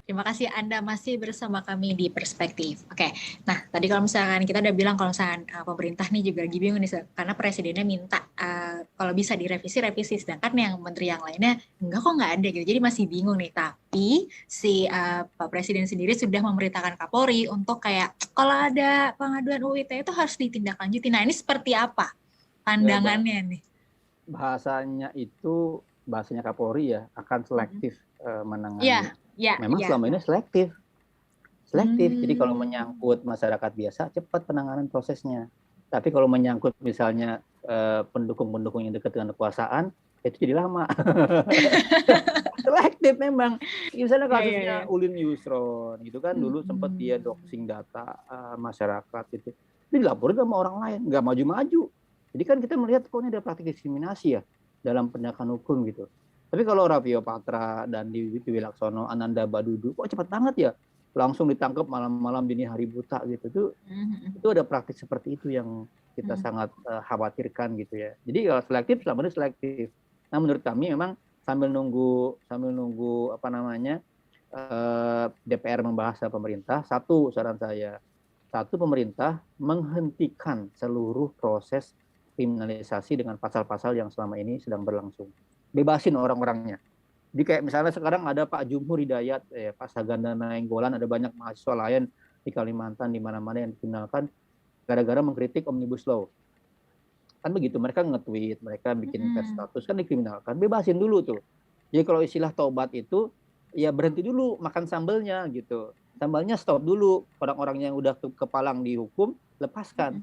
Terima kasih Anda masih bersama kami di Perspektif. Oke, nah tadi kalau misalkan kita udah bilang kalau misalkan pemerintah nih juga lagi bingung nih, karena presidennya minta kalau bisa direvisi, revisi. Sedangkan yang menteri yang lainnya enggak kok nggak ada gitu. Jadi masih bingung nih. Tapi si Pak Presiden sendiri sudah memerintahkan Kapolri untuk kayak kalau ada pengaduan UU ITE itu harus ditindaklanjuti. Nah ini seperti apa Ya, pandangannya nih? bahasanya Kapolri ya akan selektif Iya, menangani. iya, Memang iya. selama ini selektif. Jadi kalau Hmm. menyangkut masyarakat biasa, cepat penanganan prosesnya. Tapi kalau menyangkut misalnya pendukung-pendukung yang dekat dengan kekuasaan, itu jadi lama. Selektif memang. Misalnya Iya, iya, kasusnya iya. Ulin Yusron, gitu kan dulu sempat dia Hmm. doxing data masyarakat itu. Itu dilaporin sama orang lain, nggak maju-maju. Jadi kan kita melihat kok ini ada praktik diskriminasi ya dalam penegakan hukum gitu. Tapi kalau Raffio Patra dan Dwi Laksono, Ananda Badudu, kok cepat banget ya? Langsung ditangkap malam-malam dini hari buta gitu. Itu ada praktik seperti itu yang kita sangat khawatirkan gitu ya. Jadi kalau selektif selama ini selektif. Nah menurut kami memang sambil nunggu apa namanya DPR membahas pemerintah, satu saran saya, satu pemerintah menghentikan seluruh proses kriminalisasi dengan pasal-pasal yang selama ini sedang berlangsung. Bebasin orang-orangnya. Jadi kayak misalnya sekarang ada Pak Jumhur Hidayat, Pak Saganda Nainggolan, ada banyak mahasiswa lain di Kalimantan di mana-mana yang dikenalkan gara-gara mengkritik Omnibus Law. Kan begitu, mereka nge-tweet, mereka bikin pers status, kan dikriminalkan. Bebasin dulu tuh. Jadi kalau istilah tobat itu, ya berhenti dulu makan sambelnya gitu. Sambalnya stop dulu. Orang-orang yang udah kepalang dihukum, lepaskan.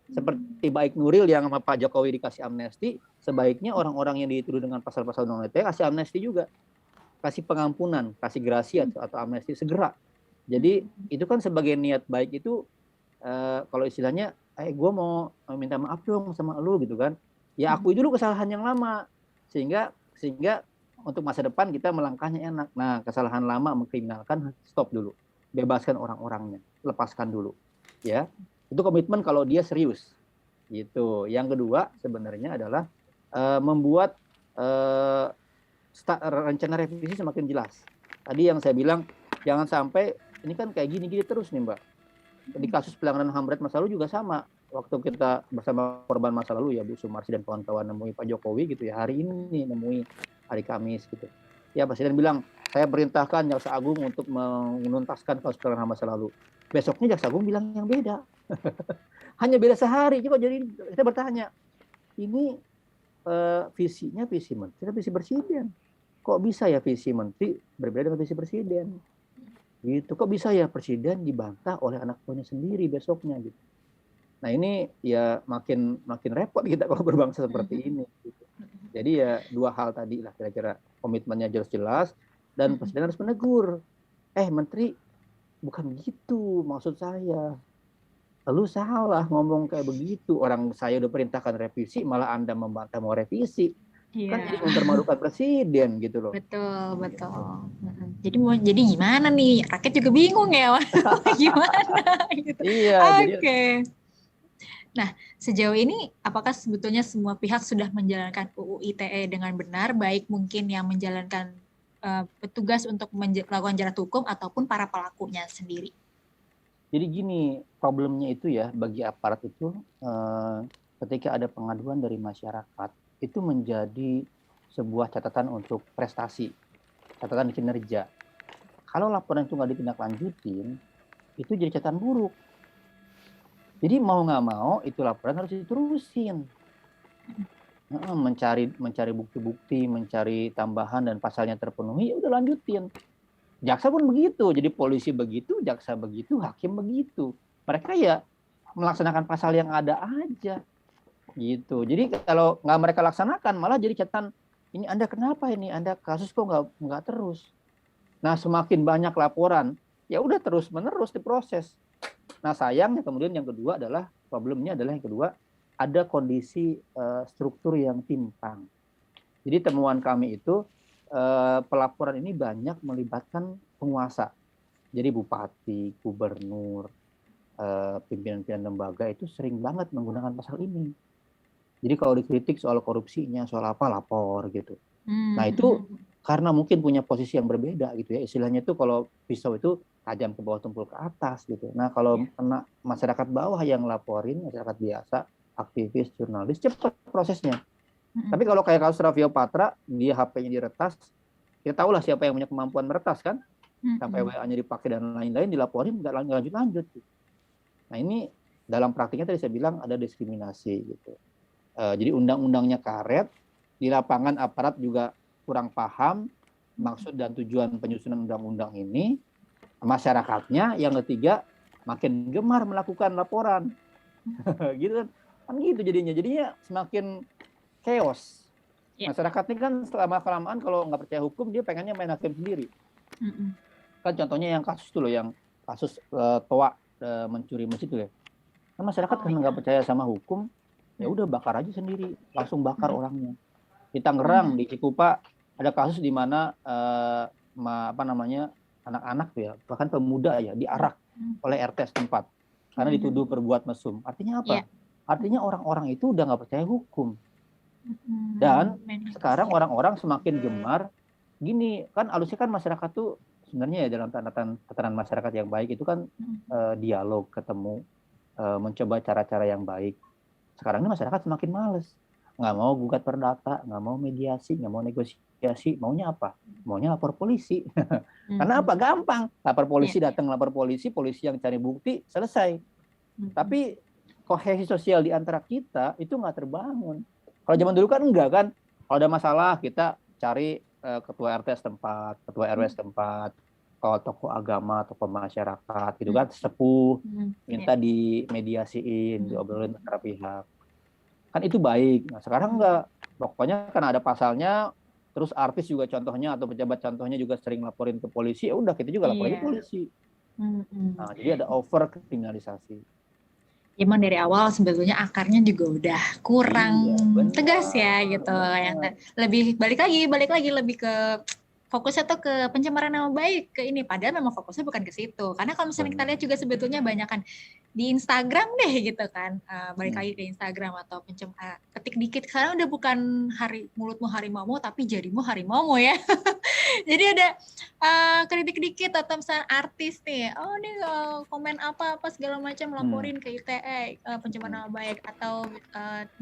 Seperti Baik Nuril yang sama Pak Jokowi dikasih amnesti, sebaiknya orang-orang yang dituduh dengan pasal-pasal undang-undang ITE kasih amnesti juga. Kasih pengampunan, kasih grasi atau amnesti segera. Jadi itu kan sebagai niat baik itu kalau istilahnya gue mau minta maaf dong sama lu gitu kan, ya akui dulu kesalahan yang lama sehingga sehingga untuk masa depan kita melangkahnya enak. Nah kesalahan lama mengkriminalkan, stop dulu, bebaskan orang-orangnya, lepaskan dulu ya. Itu komitmen kalau dia serius gitu. Yang kedua sebenarnya adalah membuat rencana revisi semakin jelas. Tadi yang saya bilang jangan sampai ini kan kayak gini-gini terus nih Mbak. Di kasus pelanggaran HAM berat masa lalu juga sama. Waktu kita bersama korban masa lalu ya Bu Sumarsi dan kawan-kawan nemui Pak Jokowi gitu ya, hari ini nemui hari Kamis gitu. Ya Presiden bilang, saya perintahkan Jaksa Agung untuk menuntaskan kasus pelanggaran HAM masa lalu. Besoknya Jaksa Agung bilang yang beda. Hanya beda sehari. Coba jadi kita bertanya, ini visinya visi menteri atau visi presiden? Kok bisa ya visi menteri berbeda dengan visi presiden? Gitu. Kok bisa ya presiden dibantah oleh anak buahnya sendiri besoknya gitu. Nah ini ya makin repot kita kalau berbangsa seperti ini. Gitu. Jadi ya dua hal tadi lah kira-kira, komitmennya jelas-jelas dan presiden harus menegur. Menteri bukan gitu maksud saya. Lu salah ngomong kayak begitu. Orang saya udah perintahkan revisi malah Anda membantah mau revisi. Kan jadi Iya. mempermalukan presiden gitu loh. Betul, betul. Jadi gimana nih? Rakyat juga bingung ya, gimana gitu. Iya, jadi Oke. Nah, sejauh ini apakah sebetulnya semua pihak sudah menjalankan UU ITE dengan benar, baik mungkin yang menjalankan petugas untuk melakukan jerat hukum ataupun para pelakunya sendiri? Jadi gini, problemnya itu ya bagi aparat itu ketika ada pengaduan dari masyarakat itu menjadi sebuah catatan untuk prestasi, catatan kinerja. Kalau laporan itu nggak ditindaklanjutin, itu jadi catatan buruk. Jadi mau nggak mau itu laporan harus diterusin. Mencari bukti-bukti, mencari tambahan dan pasalnya terpenuhi, ya udah lanjutin. Jaksa pun begitu, jadi polisi begitu, jaksa begitu, hakim begitu. Mereka ya melaksanakan pasal yang ada aja, gitu. Jadi kalau nggak mereka laksanakan, malah jadi catatan, ini Anda kenapa ini? Anda kasus kok nggak terus? Nah semakin banyak laporan, ya udah terus menerus diproses. Nah sayangnya kemudian yang kedua adalah problemnya adalah yang kedua ada kondisi struktur yang timpang. Jadi temuan kami itu pelaporan ini banyak melibatkan penguasa. Jadi bupati, gubernur, pimpinan-pimpinan lembaga itu sering banget menggunakan pasal ini. Jadi kalau dikritik soal korupsinya, soal apa lapor gitu. Nah itu karena mungkin punya posisi yang berbeda gitu ya. Istilahnya itu kalau pisau itu tajam ke bawah, tumpul ke atas gitu. Nah, kalau kena masyarakat bawah yang laporin, masyarakat biasa, aktivis, jurnalis, cepat prosesnya. Tapi kalau kayak kasus Raffio Patra, dia HP-nya diretas, kita tahulah siapa yang punya kemampuan meretas kan, sampai WA-nya dipakai dan lain-lain, dilaporin nggak lanjut-lanjut. Nah, ini dalam praktiknya tadi saya bilang ada diskriminasi gitu. Jadi undang-undangnya karet, di lapangan aparat juga kurang paham maksud dan tujuan penyusunan undang-undang ini, masyarakatnya yang ketiga makin gemar melakukan laporan. Gitu kan gitu jadinya semakin chaos. Masyarakat ini kan selama-kelamaan kalau nggak percaya hukum dia pengennya main hakim sendiri. Kan contohnya yang kasus itu loh, yang kasus Toa mencuri masjid itu ya. Kan masyarakat karena nggak percaya sama hukum, ya udah bakar aja sendiri, langsung bakar orangnya. Di Tangerang, di Cikupa ada kasus di mana anak-anak tuh ya, bahkan pemuda ya diarak oleh RT setempat karena dituduh berbuat mesum. Artinya apa? Artinya orang-orang itu udah nggak percaya hukum. Dan sekarang orang-orang semakin gemar gini kan, harusnya kan masyarakat tuh sebenarnya ya dalam tatanan masyarakat yang baik itu kan dialog, ketemu, mencoba cara-cara yang baik. Sekarang ini masyarakat semakin males, nggak mau gugat perdata, nggak mau mediasi, nggak mau negosiasi, maunya apa? Maunya lapor polisi. Karena apa? Gampang, lapor polisi, datang lapor polisi, polisi yang cari bukti, selesai. Tapi kohesi sosial di antara kita itu nggak terbangun. Kalau zaman dulu kan enggak kan, kalau ada masalah kita cari ketua RT setempat, ketua RW setempat, tokoh agama, tokoh masyarakat, gitu kan, sepuh, minta dimediasiin, diobrolin antara pihak. Kan itu baik. Nah, sekarang enggak. Pokoknya kan ada pasalnya, terus artis juga contohnya atau pejabat contohnya juga sering laporin ke polisi, ya udah kita juga laporin ke polisi. Nah, jadi ada over kriminalisasi. Emang dari awal sebetulnya akarnya juga udah kurang tegas ya gitu. Yang lebih balik lagi lebih ke fokusnya tuh ke pencemaran nama baik ke ini, padahal memang fokusnya bukan ke situ. Karena kalau misalnya kita lihat juga sebetulnya banyak kan di Instagram deh gitu kan, balik lagi ke Instagram atau ketik dikit, sekarang udah bukan mulutmu harimau tapi jarimu harimau ya. Jadi ada kritik dikit atau misalnya artis nih, nih komen apa segala macam, laporin ke ITE pencemaran nama baik, atau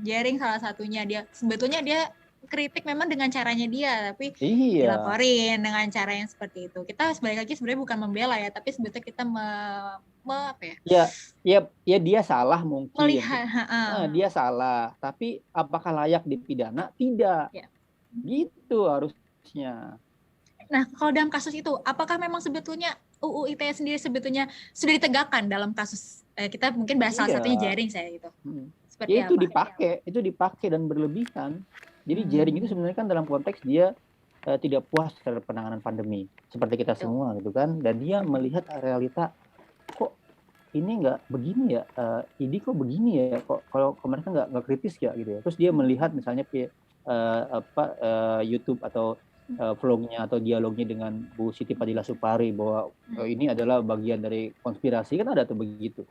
Jering salah satunya, dia sebetulnya dia kritik memang dengan caranya dia, tapi dilaporin dengan cara yang seperti itu. Kita balik lagi sebenarnya bukan membela ya, tapi sebetulnya kita Ya dia salah mungkin. Melihat, dia salah, tapi apakah layak dipidana? Tidak. Gitu harusnya. Nah, kalau dalam kasus itu, apakah memang sebetulnya UU ITE sendiri sebetulnya sudah ditegakkan dalam kasus kita mungkin bahas salah satunya Jering saya gitu. Seperti ya, itu dipakai dan berlebihan. Jadi Jering itu sebenarnya kan dalam konteks dia tidak puas terhadap penanganan pandemi seperti kita semua gitu kan, dan dia melihat realita, kok ini nggak begini ya, ini kok begini ya, kok kalau mereka nggak kritis ya gitu ya. Terus dia melihat misalnya YouTube atau vlognya atau dialognya dengan Bu Siti Fadila Supari bahwa ini adalah bagian dari konspirasi, kan ada tuh begitu.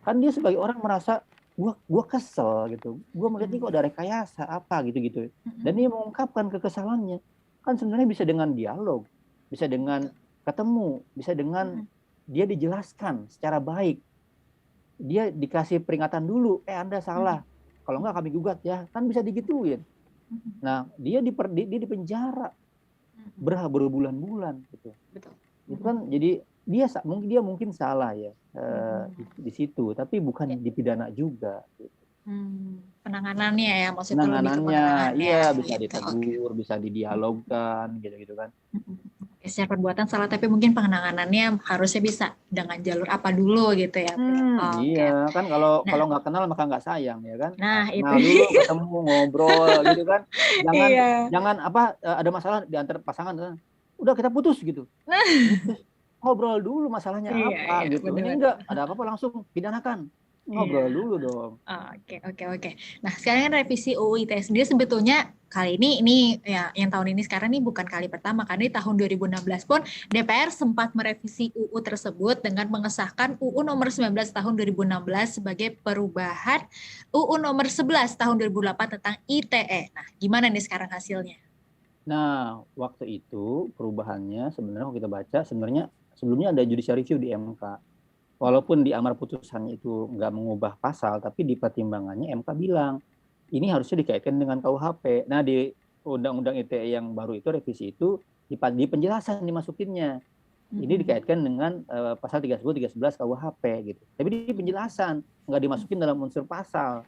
Kan dia sebagai orang merasa gua kesel gitu, gua melihat ini kok ada rekayasa apa gitu, dan dia mengungkapkan kekesalannya. Kan sebenarnya bisa dengan dialog, bisa dengan ketemu, bisa dengan dia dijelaskan secara baik, dia dikasih peringatan dulu, Anda salah, kalau enggak kami gugat ya, kan bisa digituin. Nah, dia di penjara berbulan-bulan gitu. Betul. Itu kan jadi dia mungkin salah ya di situ, tapi bukan dipidana juga. Gitu. Penanganannya ya, maksudnya penanganannya, iya bisa ditegur, bisa didialogkan, gitu kan. Secara perbuatan salah, tapi mungkin penanganannya harusnya bisa dengan jalur apa dulu gitu ya. Iya, kan kalau nggak kenal maka nggak sayang ya kan. Nah, itu dulu ketemu ngobrol gitu kan. Jangan ada masalah di antar pasangan kan. Udah kita putus gitu. Ngobrol dulu masalahnya apa gitu. Ini enggak, ada apa-apa langsung pidanakan. Ngobrol dulu dong. Oke. Nah, sekarang kan revisi UU ITE sendiri sebetulnya kali ini ya, yang tahun ini sekarang ini bukan kali pertama, karena di tahun 2016 pun DPR sempat merevisi UU tersebut dengan mengesahkan UU nomor 19 tahun 2016 sebagai perubahan UU nomor 11 tahun 2008 tentang ITE. Nah, gimana nih sekarang hasilnya? Nah, waktu itu perubahannya sebenarnya kalau kita baca, sebenarnya sebelumnya ada judicial review di MK. Walaupun di amar putusannya itu nggak mengubah pasal, tapi di pertimbangannya MK bilang, ini harusnya dikaitkan dengan KUHP. Nah, di Undang-Undang ITE yang baru itu, revisi itu, di penjelasan dimasukinnya. Ini dikaitkan dengan pasal 30, 311 KUHP gitu. Tapi di penjelasan, nggak dimasukin dalam unsur pasal.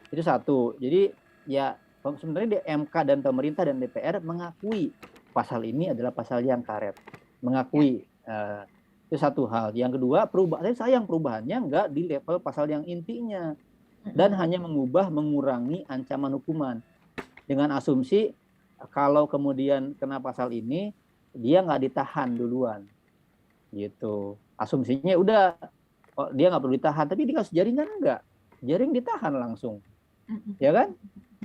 Itu satu. Jadi ya sebenarnya di MK dan pemerintah dan DPR mengakui pasal ini adalah pasal yang karet. Mengakui. Itu satu hal. Yang kedua, tapi sayang perubahannya nggak di level pasal yang intinya. Dan hanya mengurangi ancaman hukuman. Dengan asumsi kalau kemudian kena pasal ini, dia nggak ditahan duluan. Gitu. Asumsinya udah, dia nggak perlu ditahan. Tapi dikasih jaringan nggak? Jaring ditahan langsung. Ya kan?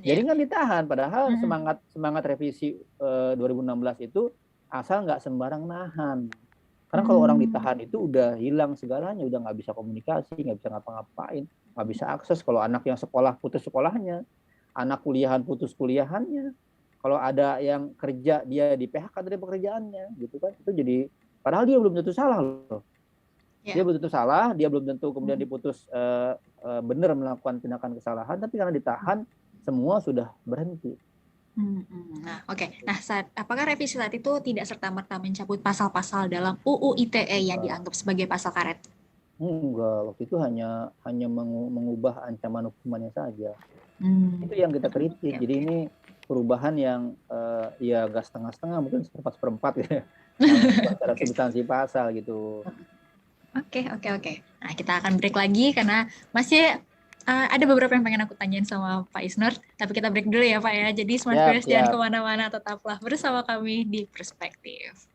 Jaringan ditahan. Padahal semangat revisi 2016 itu asal nggak sembarang nahan. Karena kalau orang ditahan itu udah hilang segalanya, udah nggak bisa komunikasi, nggak bisa ngapa-ngapain, nggak bisa akses. Kalau anak yang sekolah putus sekolahnya, anak kuliahan putus kuliahannya, kalau ada yang kerja dia di PHK dari pekerjaannya, gitu kan? Itu jadi, padahal dia belum tentu salah loh. Dia belum tentu salah, dia belum tentu kemudian diputus benar melakukan tindakan kesalahan, tapi karena ditahan semua sudah berhenti. Nah, oke. Nah, apakah revisi saat itu tidak serta-merta mencabut pasal-pasal dalam UU ITE yang dianggap sebagai pasal karet? Enggak, waktu itu hanya mengubah ancaman hukumannya saja. Itu yang kita kritik. Jadi ini perubahan yang ya nggak setengah-setengah, mungkin seperempat ya. Secara substansi pasal gitu. Oke. Nah, kita akan break lagi karena masih ada beberapa yang pengen aku tanyain sama Pak Isnur, tapi kita break dulu ya Pak ya. Jadi Smart Viewers jangan kemana-mana, tetaplah bersama kami di Perspektif.